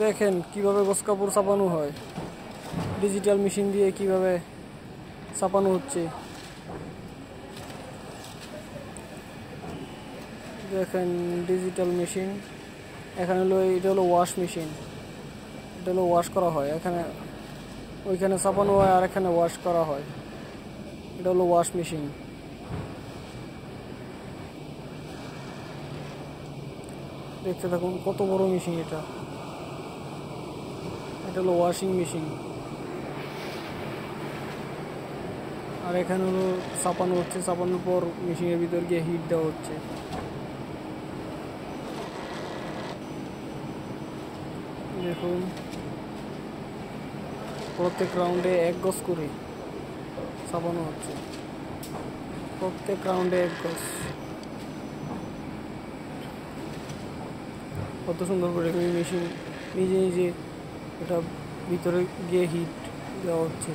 দেখেন কিভাবে গোস কাপড় ছাপানো হয়, ডিজিটাল মেশিন দিয়ে কিভাবে ছাপানো হচ্ছে। দেখেন ডিজিটাল মেশিন, এখানে হলো এটা হলো ওয়াশ মেশিন, এটা হলো ওয়াশ করা হয়, এখানে ওইখানে ছাপানো হয় আর এখানে ওয়াশ করা হয়। এটা হলো ওয়াশ মেশিন। দেখতে থাকুন কত বড় মেশিন এটা। এটা হলো ওয়াশিং মেশিন। আর এখানে হলো ছাপানো হচ্ছে, ছাপানোর পর মেশিনের ভিতর গিয়ে হিট দেওয়া হচ্ছে। দেখুন প্রত্যেক রাউন্ডে 1 গজ করে ছাপানো হচ্ছে, প্রত্যেক রাউন্ডে 1 গজ। কত সুন্দর করে মেশিন নিজে নিজে এটা ভিতরে গিয়ে হিট দেওয়া হচ্ছে।